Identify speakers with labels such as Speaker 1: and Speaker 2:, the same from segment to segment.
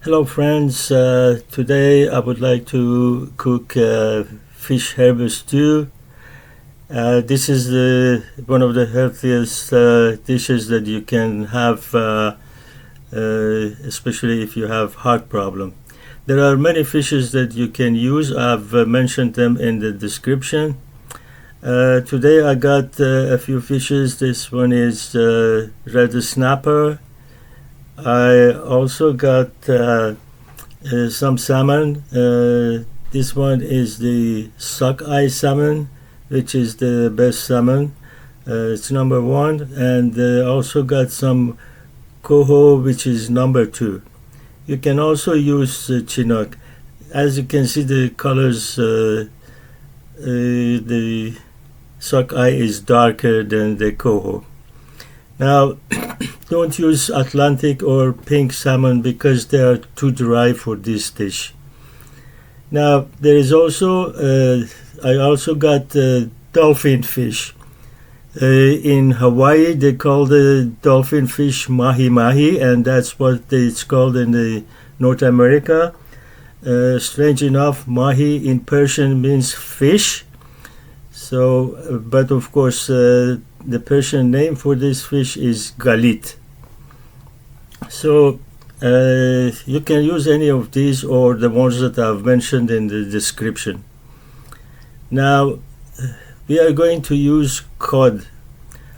Speaker 1: Hello friends, today I would like to cook fish herb stew. This is one of the healthiest dishes that you can have, especially if you have heart problem. There are many fishes that you can use. I've mentioned them in the description. Today I got a few fishes. This one is red snapper. I also got some salmon. This one is the sockeye salmon, which is the best salmon. It's number one, and also got some coho, which is number two. You can also use chinook. As you can see, the colors, the sockeye is darker than the coho. Now, don't use Atlantic or pink salmon because they are too dry for this dish. Now, there is also, I also got dolphin fish. In Hawaii, they call the dolphin fish mahi, and that's what it's called in the North America. Strange enough, mahi in Persian means fish. So, but of course, the Persian name for this fish is galit. So you can use any of these or the ones that I've mentioned in the description. Now we are going to use cod.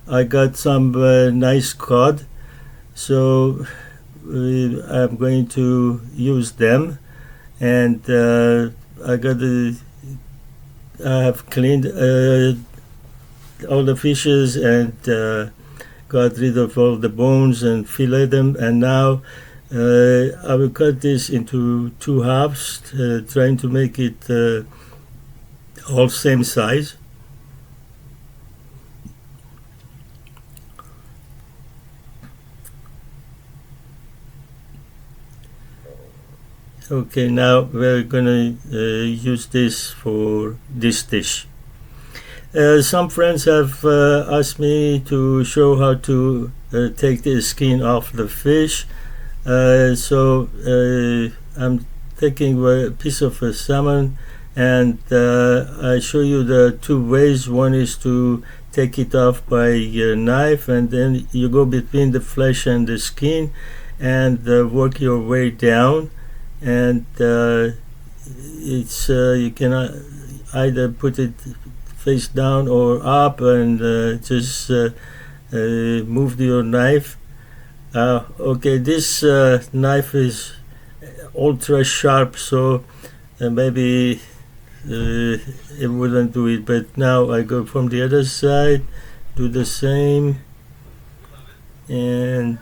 Speaker 1: I got some nice cod, so I'm going to use them, and I have cleaned all the fishes and got rid of all the bones and fillet them, and now I will cut this into two halves, trying to make it all same size. Okay, now we're gonna use this for this dish. Some friends have asked me to show how to take the skin off the fish. So I'm taking a piece of a salmon, and I show you the two ways. One is to take it off by a knife, and then you go between the flesh and the skin and work your way down. And it's you can either put it face down or up, and just move your knife. Okay, this knife is ultra sharp, so maybe it wouldn't do it, but now I go from the other side, do the same, and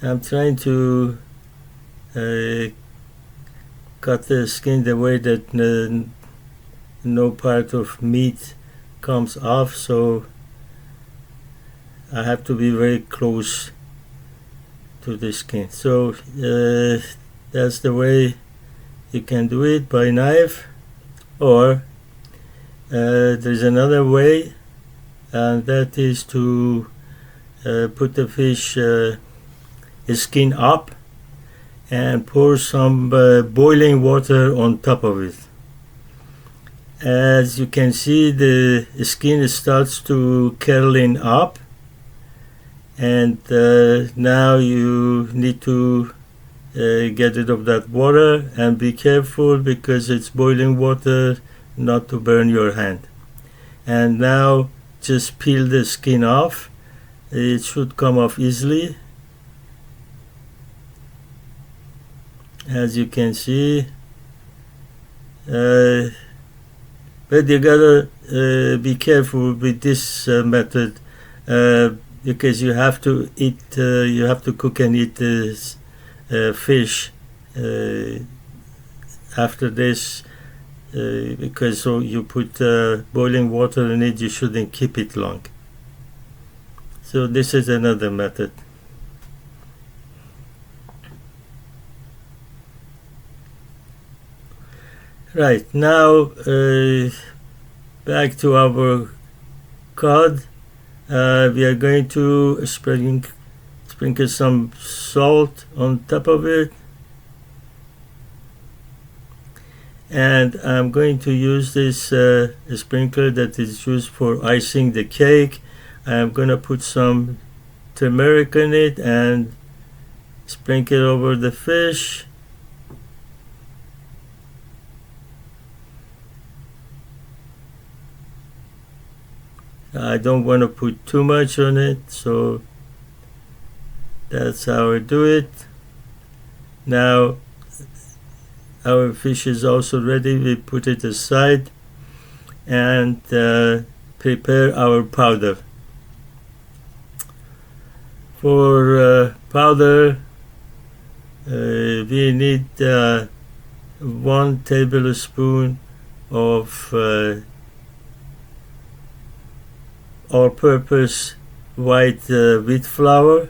Speaker 1: I'm trying to cut the skin the way that no part of meat comes off, so I have to be very close to the skin. So that's the way you can do it, by knife, or there's another way, and that is to put the fish skin up and pour some boiling water on top of it. As you can see, the skin starts to curling up, and now you need to get rid of that water, and be careful because it's boiling water, not to burn your hand. And now just peel the skin off. It should come off easily, as you can see. But you gotta be careful with this method, because you have to eat, you have to cook and eat this fish after this, because so you put boiling water in it, you shouldn't keep it long. So this is another method. Right, now back to our cod. We are going to sprinkle some salt on top of it. And I'm going to use this sprinkler that is used for icing the cake. I'm going to put some turmeric in it and sprinkle it over the fish. I don't want to put too much on it, so that's how I do it. Now our fish is also ready. We put it aside and prepare our powder. For powder, we need 1 tablespoon of all-purpose white wheat flour.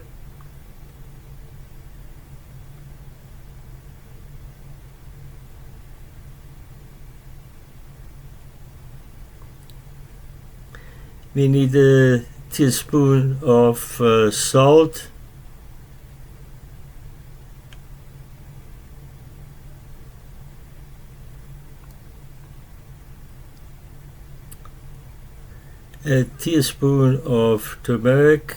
Speaker 1: We need a teaspoon of salt. A teaspoon of turmeric.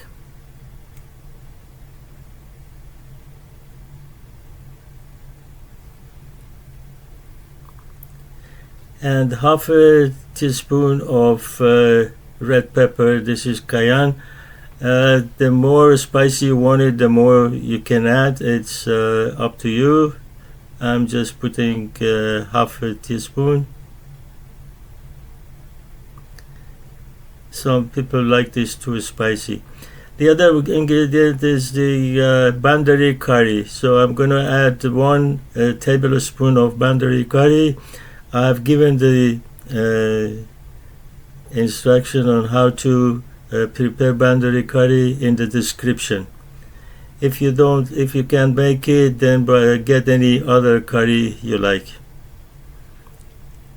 Speaker 1: And half a teaspoon of red pepper. This is cayenne. The more spicy you want it, the more you can add. It's up to you. I'm just putting half a teaspoon. Some people like this too spicy. The other ingredient is the bandari curry. So I'm going to add 1 tablespoon of bandari curry. I've given the instruction on how to prepare bandari curry in the description. If you can't make it, then get any other curry you like.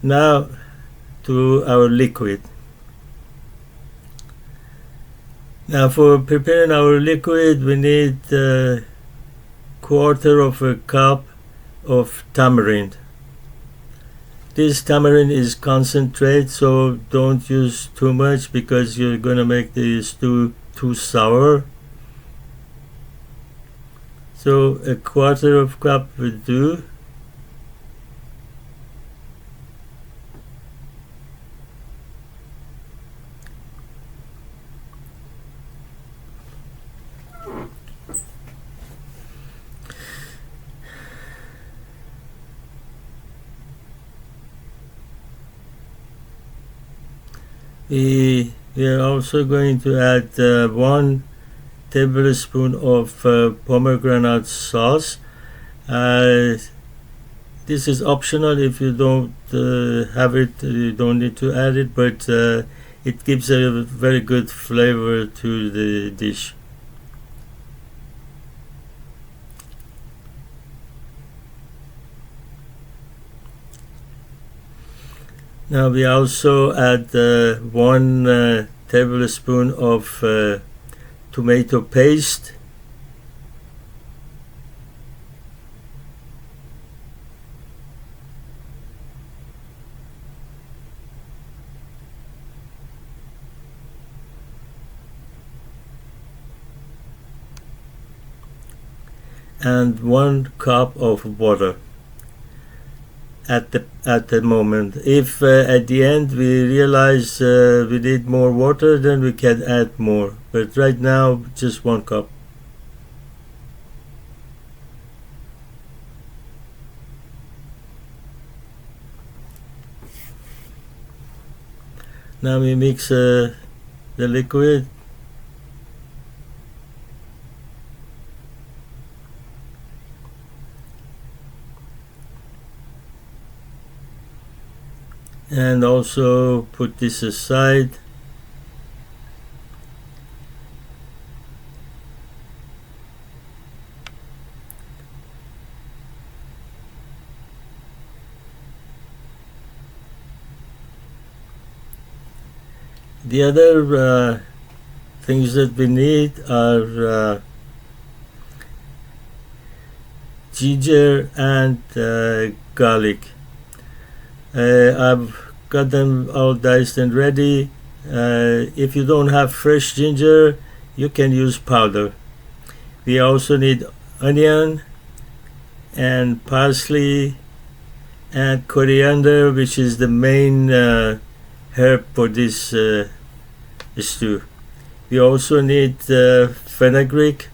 Speaker 1: Now to our liquid. Now for preparing our liquid, we need 1/4 cup of tamarind. This tamarind is concentrate, so don't use too much because you're going to make the stew too sour. So 1/4 cup will do. We are also going to add 1 tablespoon of pomegranate sauce. This is optional. If you don't have it, you don't need to add it, but it gives a very good flavor to the dish. Now we also add 1 tablespoon of tomato paste. And 1 cup of water. At the moment, if at the end we realize we need more water, then we can add more, but right now just 1 cup. Now we mix the liquid. And also put this aside. The other things that we need are ginger and garlic. I've got them all diced and ready. If you don't have fresh ginger, you can use powder. We also need onion and parsley and coriander, which is the main herb for this stew. We also need fenugreek,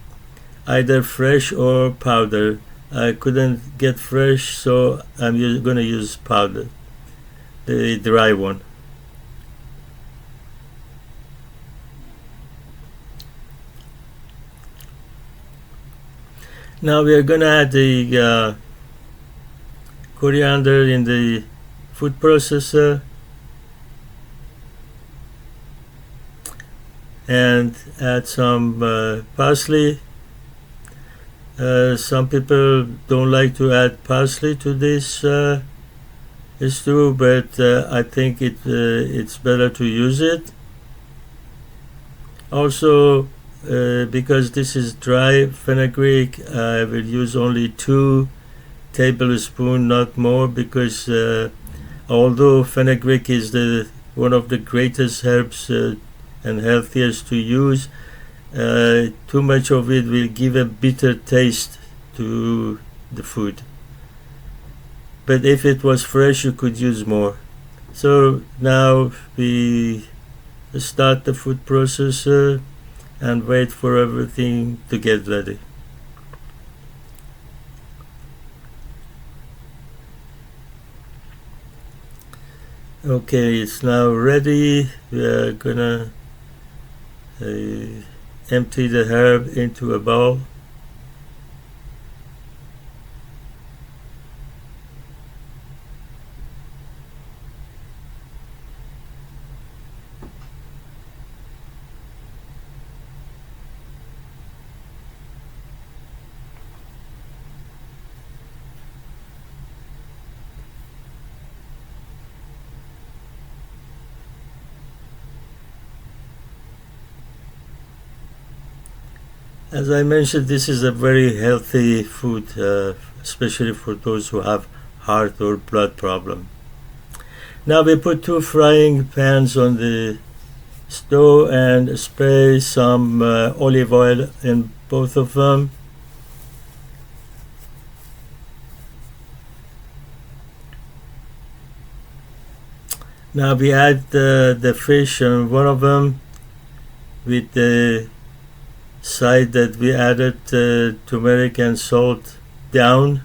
Speaker 1: either fresh or powder. I couldn't get fresh, so I'm going to use powder, the dry one. Now we are going to add the coriander in the food processor and add some parsley. Some people don't like to add parsley to this stew, but I think it's better to use it. Also, because this is dry fenugreek, I will use only 2 tablespoons, not more, because although fenugreek is one of the greatest herbs and healthiest to use, too much of it will give a bitter taste to the food. But if it was fresh, you could use more. So now we start the food processor and wait for everything to get ready. Okay, it's now ready. We are gonna empty the herb into a bowl. As I mentioned, this is a very healthy food, especially for those who have heart or blood problem. Now we put 2 frying pans on the stove and spray some olive oil in both of them. Now we add the fish on one of them with the side that we added turmeric and salt down.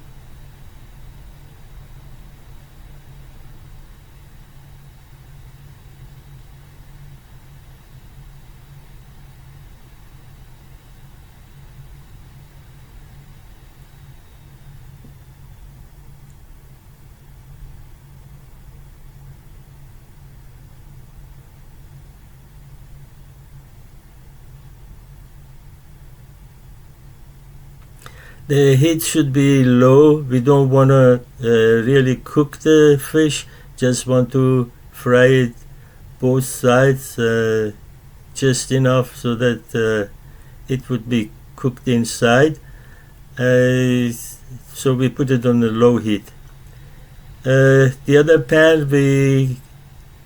Speaker 1: The heat should be low. We don't want to really cook the fish, just want to fry it both sides just enough so that it would be cooked inside. So we put it on the low heat. The other pan, we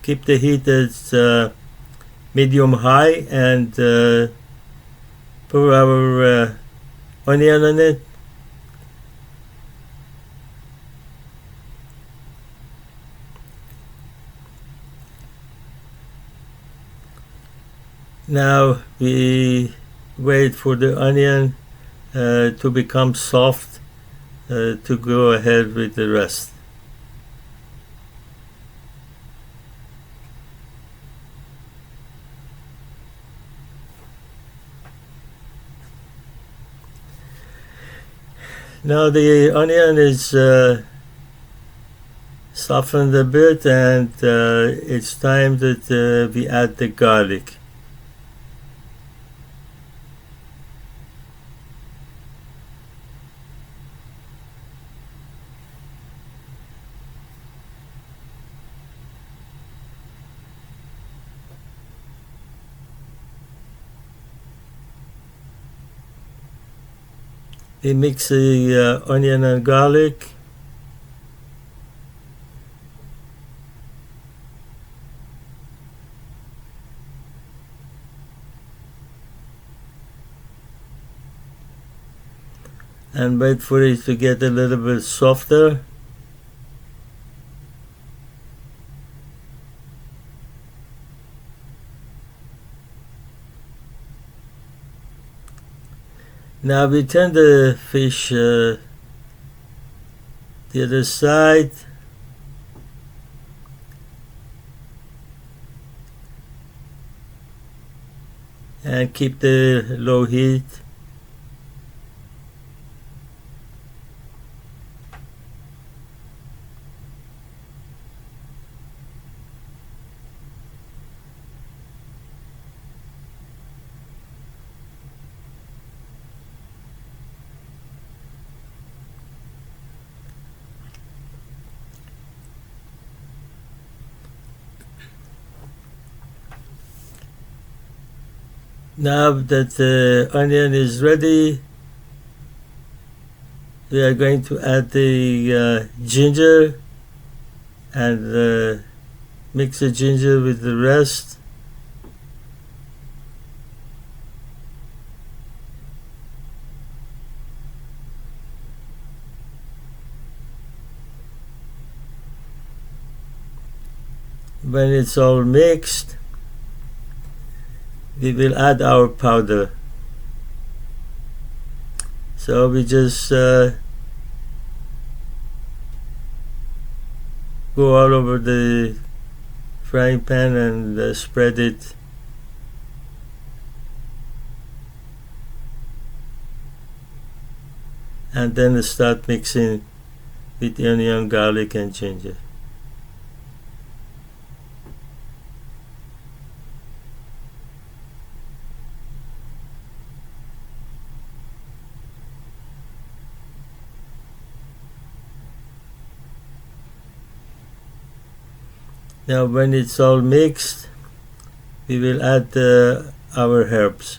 Speaker 1: keep the heat at medium high and pour our onion on it. Now we wait for the onion to become soft to go ahead with the rest. Now the onion is softened a bit, and it's time that we add the garlic. We mix the onion and garlic. And wait for it to get a little bit softer. Now we turn the fish the other side. And keep the low heat. Now that the onion is ready, we are going to add the ginger and mix the ginger with the rest. When it's all mixed, we will add our powder. So we just go all over the frying pan and spread it. And then start mixing with onion, garlic and ginger. Now when it's all mixed, we will add our herbs.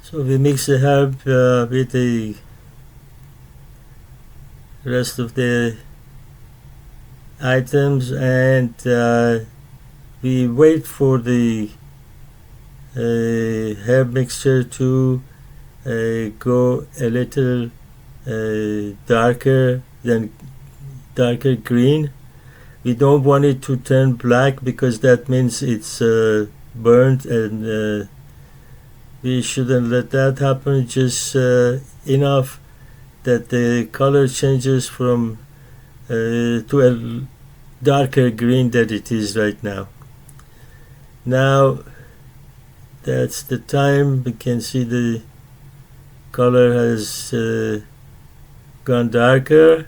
Speaker 1: So we mix the herb with the rest of the items, and we wait for the herb mixture to go a little darker green. We don't want it to turn black because that means it's burnt, and we shouldn't let that happen. Just enough that the color changes from to a darker green that it is right now. Now that's the time. We can see the color has gone darker.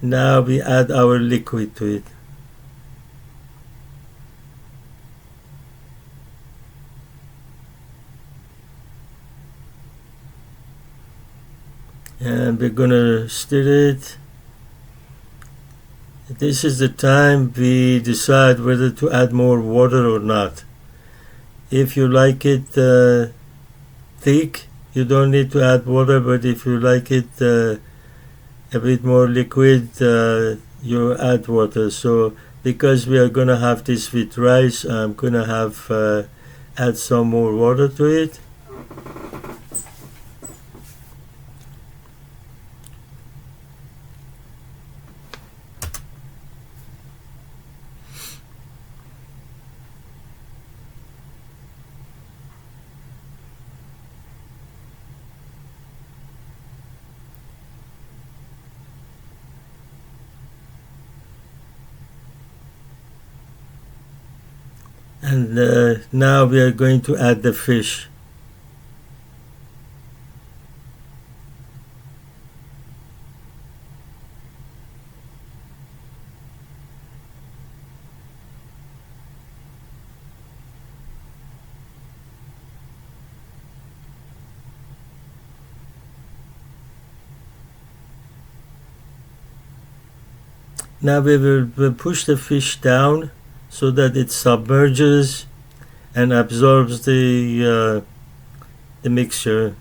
Speaker 1: Now we add our liquid to it. And we're gonna stir it. This is the time we decide whether to add more water or not. If you like it thick, you don't need to add water, but if you like it a bit more liquid, you add water. So because we are gonna have this with rice, I'm gonna have add some more water to it. And now we are going to add the fish. Now we will push the fish down so that it submerges and absorbs the mixture.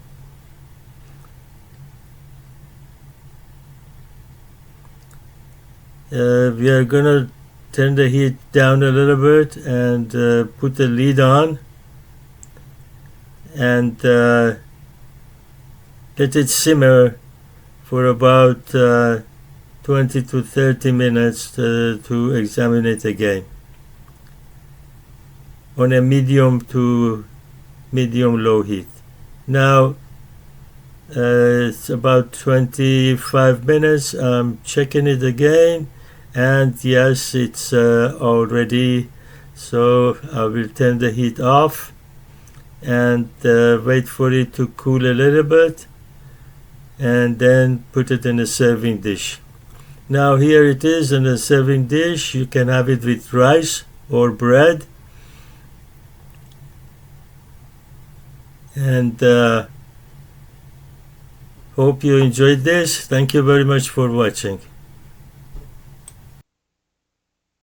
Speaker 1: We are gonna turn the heat down a little bit and put the lid on and let it simmer for about 20 to 30 minutes to examine it again on a medium to medium low heat. Now it's about 25 minutes. I'm checking it again, and yes, it's all ready. So I will turn the heat off and wait for it to cool a little bit, and then put it in a serving dish. Now here it is in a serving dish. You can have it with rice or bread. And hope you enjoyed this. Thank you very much for watching.